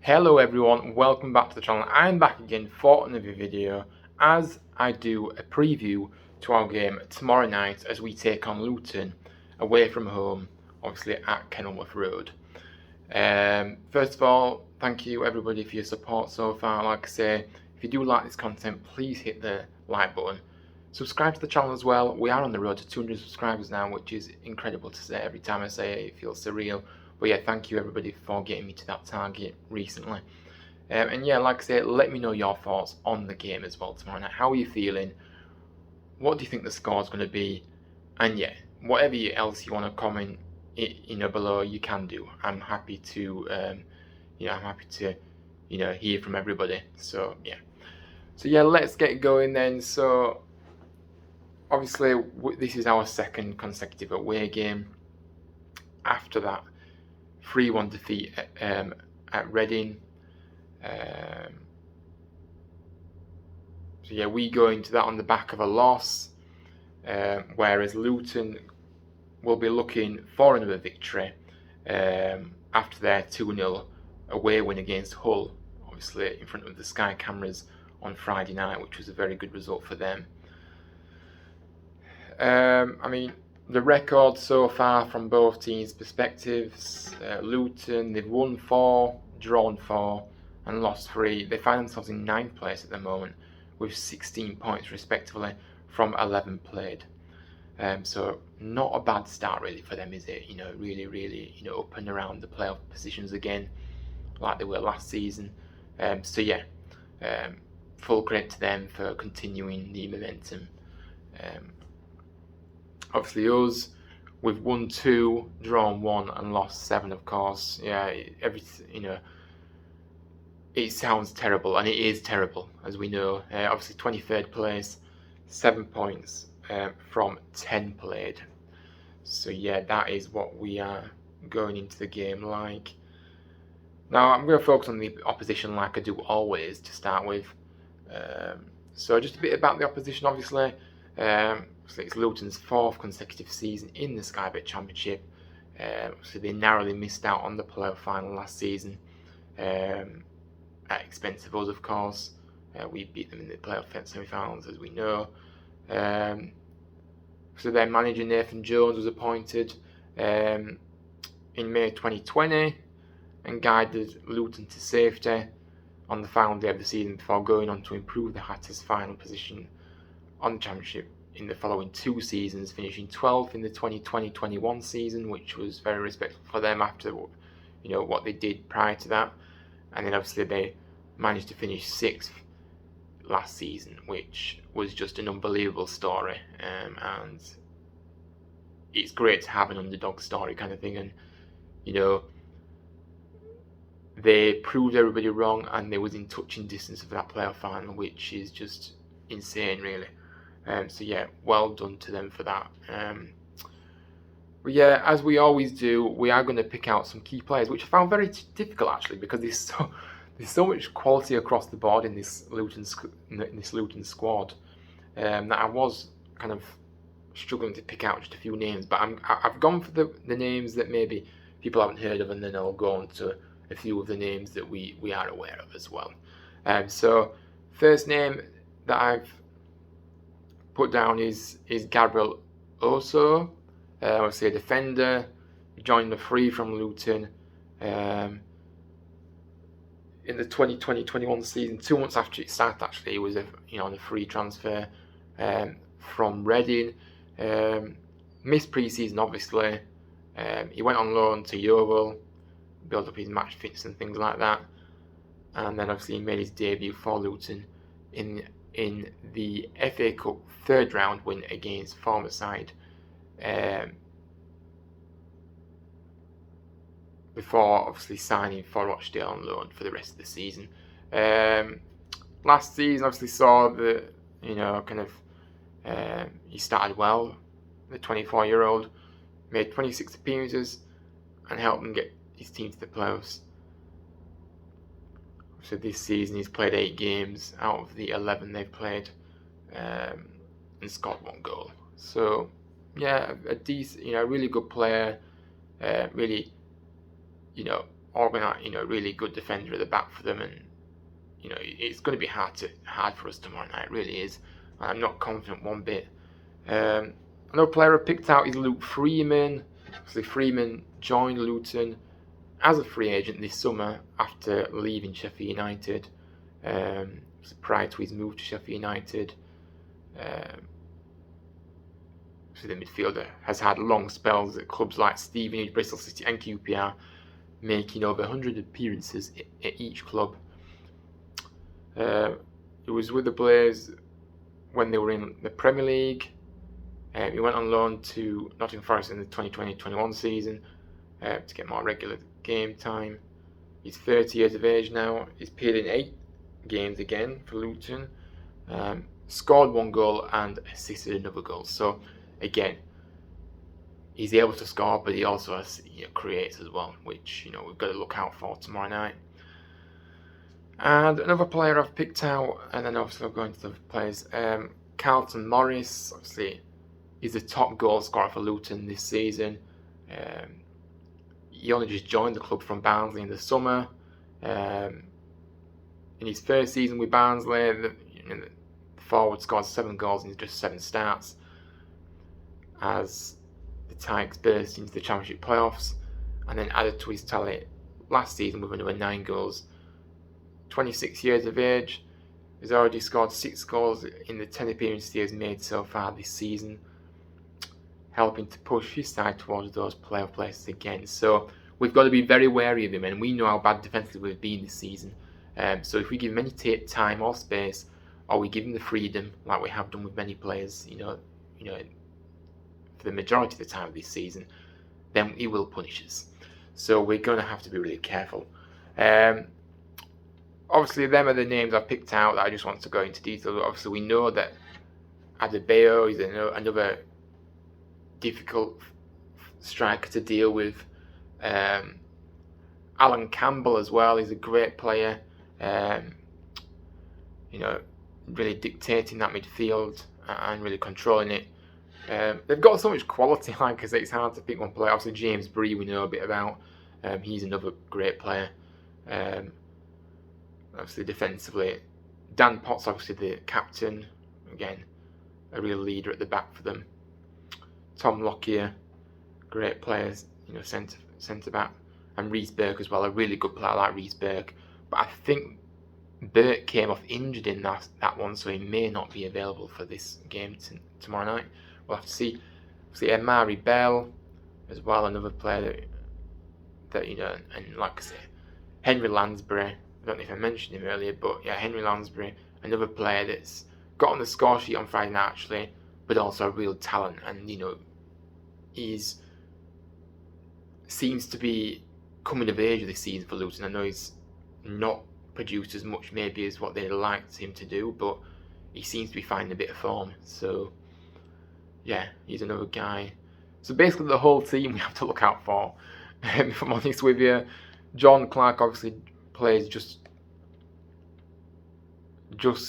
Hello everyone, welcome back to the channel. I'm back again for another video as I do a preview to our game tomorrow night as we take on Luton away from home, obviously at Kenilworth Road. First of all, thank you everybody for your support so far. Like I say, if you do like this content, please hit the like button. Subscribe to the channel as well. We are on the road to 200 subscribers now, which is incredible to say. Every time I say it, it feels surreal. But yeah, thank you everybody for getting me to that target recently. And yeah, like I say, let me know your thoughts on the game as well tomorrow night. How are you feeling? What do you think the score is going to be? And yeah, whatever else you want to comment, below, you can do. I'm happy to, hear from everybody. So yeah, let's get going then. So obviously, this is our second consecutive away game. After that 3-1 defeat at Reading. So yeah, we go into that on the back of a loss, whereas Luton will be looking for another victory after their 2-0 away win against Hull, obviously in front of the Sky cameras on Friday night, which was a very good result for them. The record so far from both teams' perspectives, Luton, they've won 4, drawn 4 and lost 3. They find themselves in 9th place at the moment with 16 points respectively from 11 played. So not a bad start really for them, is it? Really up and around the playoff positions again like they were last season. Full credit to them for continuing the momentum. Obviously us, we've won 2, drawn 1 and lost 7, of course. Yeah, it sounds terrible, and it is terrible, as we know. Obviously 23rd place, 7 points from 10 played. So yeah, that is what we are going into the game like. Now I'm going to focus on the opposition like I do always to start with. So just a bit about the opposition, obviously. So it's Luton's 4th consecutive season in the Sky Bet Championship. So they narrowly missed out on the playoff final last season, at expense of us, of course. We beat them in the playoff semi-finals, as we know. So their manager Nathan Jones was appointed in May 2020 and guided Luton to safety on the final day of the season before going on to improve the Hatters' final position on the Championship in the following 2 seasons, finishing 12th in the 2020-21 season, which was very respectful for them after what they did prior to that. And then obviously they managed to finish 6th last season, which was just an unbelievable story. And it's great to have an underdog story kind of thing. And they proved everybody wrong, and they was in touching distance of that playoff final, which is just insane, really. So yeah, well done to them for that. But yeah, as we always do, we are going to pick out some key players, which I found very difficult actually, because there's so much quality across the board in this Luton squad that I was kind of struggling to pick out just a few names. But I've gone for the names that maybe people haven't heard of, and then I'll go on to a few of the names that we are aware of as well. So first name that I've put down is Gabriel Oso, obviously a defender. He joined the free from Luton in the 2020-21 season. 2 months after it started, actually, he was on a free transfer from Reading. Missed pre-season, obviously. He went on loan to Yeovil, built up his match fitness and things like that, and then obviously he made his debut for Luton in the FA Cup 3rd round win against former side, before obviously signing for Rochdale on loan for the rest of the season. Last season obviously saw the he started well. The 24-year-old made 26 appearances and helped them get his team to the playoffs. So this season he's played 8 games out of the 11 they've played, and scored 1 goal. So yeah, a decent, really good player. Really, really good defender at the back for them, and it's going to be hard for us tomorrow night. It really is. I'm not confident one bit. Another player I picked out is Luke Freeman. Obviously, Freeman joined Luton as a free agent this summer after leaving Sheffield United. Prior to his move to Sheffield United. So the midfielder has had long spells at clubs like Stevenage, Bristol City and QPR, making over 100 appearances at each club. He was with the Blaze when they were in the Premier League. He went on loan to Nottingham Forest in the 2020-21 season to get more regular game time. He's 30 years of age now. He's played in 8 games again for Luton. Scored 1 goal and assisted another goal. So again, he's able to score, but he also has, creates as well, which we've got to look out for tomorrow night. And another player I've picked out, and then obviously I'll go into the players. Carlton Maurice, obviously, is the top goal scorer for Luton this season. He only just joined the club from Barnsley in the summer. In his first season with Barnsley, the forward scored 7 goals in just 7 starts as the Tigers burst into the Championship playoffs, and then added to his tally last season with another 9 goals. 26 years of age, he's already scored 6 goals in the 10 appearances he has made so far this season, helping to push his side towards those playoff places again. So we've got to be very wary of him, and we know how bad defensively we've been this season. So if we give him any time or space, or we give him the freedom, like we have done with many players, for the majority of the time of this season, then he will punish us. So we're going to have to be really careful. Obviously, them are the names I've picked out that I just want to go into detail. Obviously, we know that Adebayo is another difficult striker to deal with. Alan Campbell as well is a great player. Really dictating that midfield and really controlling it. They've got so much quality, like I say, it's hard to pick one player. Obviously, James Bree we know a bit about. He's another great player. Obviously, defensively, Dan Potts, obviously the captain, again, a real leader at the back for them. Tom Lockyer, great players, centre back, and Reece Burke as well, a really good player like Reece Burke. But I think Burke came off injured in that one, so he may not be available for this game tomorrow night. We'll have to see. See, Mari Bell as well, another player that and like I say, Henry Lansbury. I don't know if I mentioned him earlier, but yeah, Henry Lansbury, another player that's got on the score sheet on Friday night actually, but also a real talent, and seems to be coming of age this season for Luton. I know he's not produced as much maybe as what they'd liked him to do, but he seems to be finding a bit of form. So yeah, he's another guy. So basically the whole team we have to look out for. If I'm honest with you, John Clark obviously plays just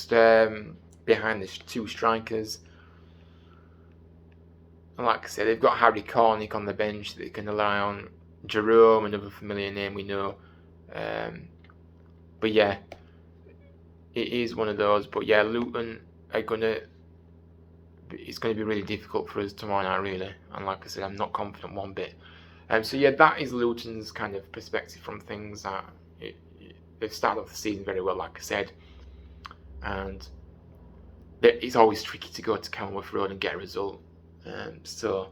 behind the 2 strikers. And like I said, they've got Harry Cornick on the bench that they can rely on. Jerome, another familiar name we know. But yeah, it is one of those. But yeah, Luton are it's going to be really difficult for us tomorrow night, really. And like I said, I'm not confident one bit. So yeah, that is Luton's kind of perspective from things. They've started off the season very well, like I said. And it's always tricky to go to Kenilworth Road and get a result. So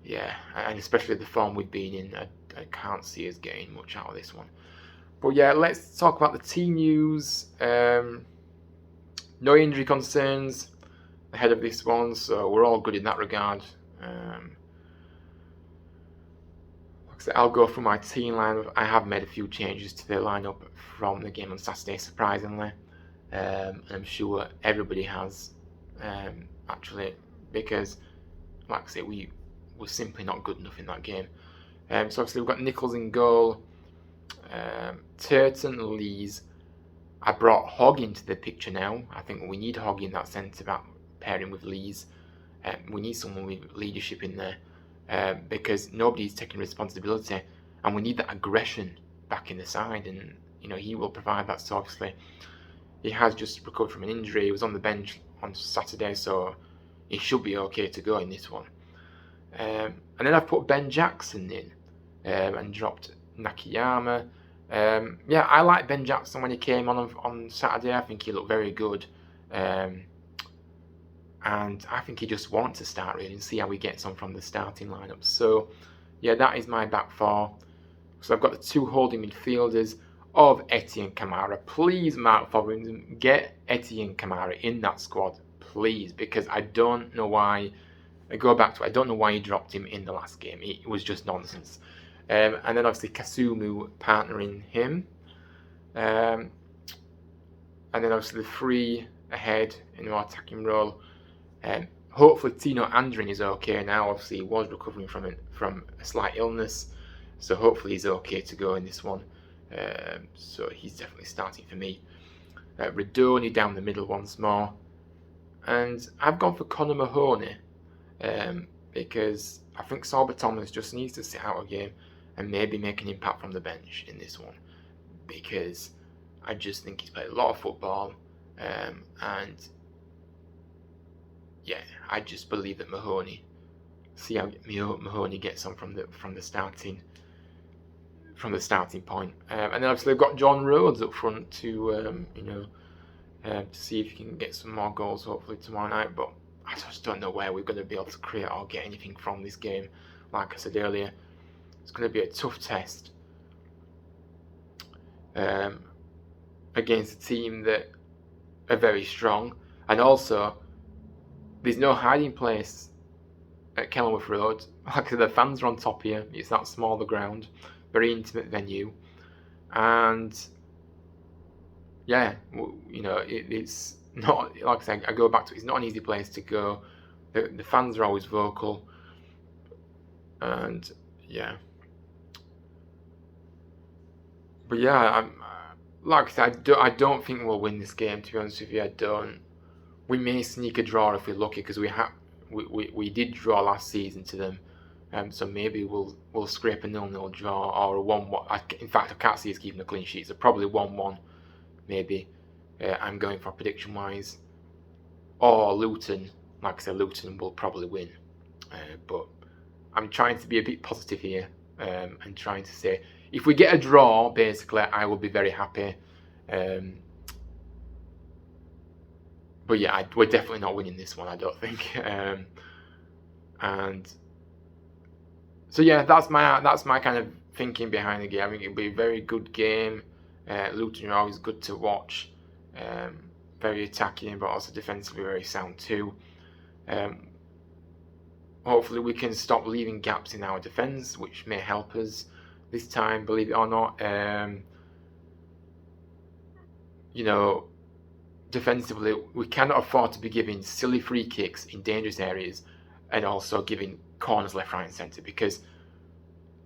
yeah, and especially the form we've been in, I can't see us getting much out of this one. But yeah, let's talk about the team news. No injury concerns ahead of this one, so we're all good in that regard. I'll go through my team lineup. I have made a few changes to the lineup from the game on Saturday, surprisingly. And I'm sure everybody has, actually, because, like I say, we were simply not good enough in that game. So obviously we've got Nichols in goal, Turton, Lees. I brought Hogg into the picture now. I think we need Hogg in that centre back pairing with Lees. We need someone with leadership in there. Because nobody's taking responsibility, and we need that aggression back in the side, and he will provide that. So obviously he has just recovered from an injury. He was on the bench on Saturday, so he should be okay to go in this one. And then I've put Ben Jackson in and dropped Nakayama. I like Ben Jackson when he came on Saturday. I think he looked very good. And I think he just wants to start really and see how he gets on from the starting lineup. So, yeah, that is my back four. So I've got the two holding midfielders of Etienne Kamara. Please, Mark Fotheringham, get Etienne Kamara in that squad, please, because I don't know why. I go back to it. I don't know why he dropped him in the last game. It was just nonsense. And then obviously Kasumu partnering him. And then obviously the three ahead in the attacking role. Hopefully Tino Andrin is okay now. Obviously he was recovering from a slight illness, so hopefully he's okay to go in this one. So he's definitely starting for me. Redoni down the middle once more, and I've gone for Conor Mahoney because I think Sorba Thomas just needs to sit out a game and maybe make an impact from the bench in this one, because I just think he's played a lot of football, and yeah, I just believe that Mahoney. See how Mahoney gets on from the starting point, and then obviously I've got John Rhodes up front to see if he can get some more goals hopefully tomorrow night. But I just don't know where we're going to be able to create or get anything from this game. Like I said earlier, it's going to be a tough test against a team that are very strong, and also there's no hiding place at Kenilworth Road. Like I said, the fans are on top here. It's that small, the ground, very intimate venue, and yeah, it's not, like I said, I go back to it. It's not an easy place to go. The fans are always vocal, and yeah. But yeah, like I said, I don't think we'll win this game. To be honest with you, I don't. We may sneak a draw if we're lucky, because we did draw last season to them, so maybe we'll scrape a 0-0 draw or a 1-1. In fact, I can't see us keeping a clean sheet, so probably 1-1 maybe. I'm going for prediction wise, or Luton. Like I said, Luton will probably win, but I'm trying to be a bit positive here, and trying to say if we get a draw, basically, I will be very happy. But yeah, we're definitely not winning this one, I don't think. And so yeah, that's my kind of thinking behind the game. I think it'll be a very good game. Luton are always good to watch. Very attacking, but also defensively very sound too. Hopefully we can stop leaving gaps in our defence, which may help us this time, believe it or not. Defensively, we cannot afford to be giving silly free kicks in dangerous areas and also giving corners left, right and centre,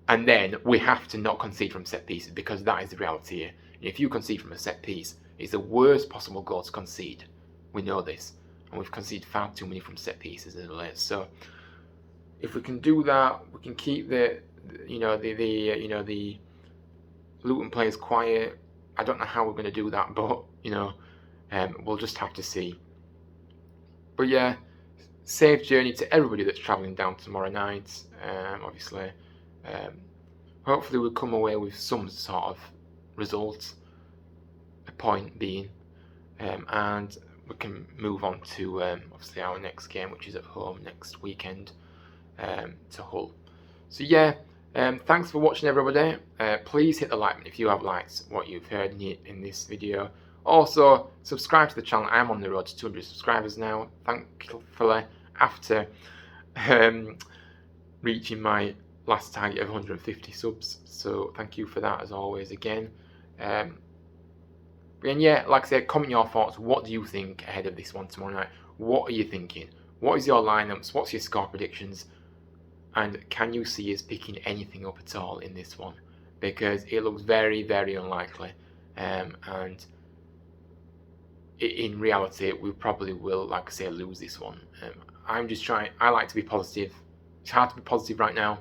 and then we have to not concede from set pieces, because that is the reality here. If you concede from a set piece, it's the worst possible goal to concede. We know this, and we've conceded far too many from set pieces as late. So if we can do that, we can keep the Luton players quiet. I don't know how we're going to do that, but we'll just have to see. But yeah, safe journey to everybody that's travelling down tomorrow night. Obviously, hopefully we'll come away with some sort of result, a point being, and we can move on to obviously our next game, which is at home next weekend to Hull. So yeah, thanks for watching, everybody. Please hit the like button if you have liked what you've heard in this video. Also, subscribe to the channel. I'm on the road to 200 subscribers now, thankfully, after reaching my last target of 150 subs. So thank you for that, as always, again. And yeah, like I said, comment your thoughts. What do you think ahead of this one tomorrow night? What are you thinking? What is your lineups? What's your score predictions? And can you see us picking anything up at all in this one? Because it looks very, very unlikely. And in reality, we probably will, like I say, lose this one. I'm just trying. I like to be positive. It's hard to be positive right now,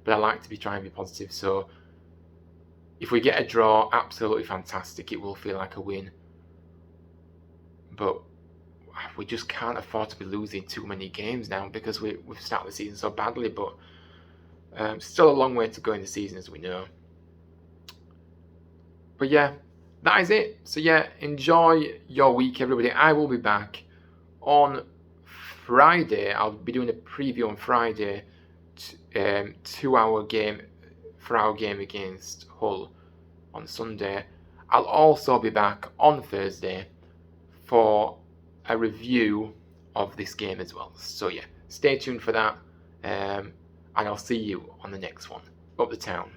but I like to be trying to be positive. So If we get a draw, absolutely fantastic. It will feel like a win. But we just can't afford to be losing too many games now because we've started the season so badly. But still a long way to go in the season, as we know. But yeah, that is it. So yeah, enjoy your week, everybody. I will be back on Friday. I'll be doing a preview on Friday, 2-hour game for our game against Hull on Sunday. I'll also be back on Thursday for a review of this game as well. So yeah, stay tuned for that, and I'll see you on the next one. Up the town.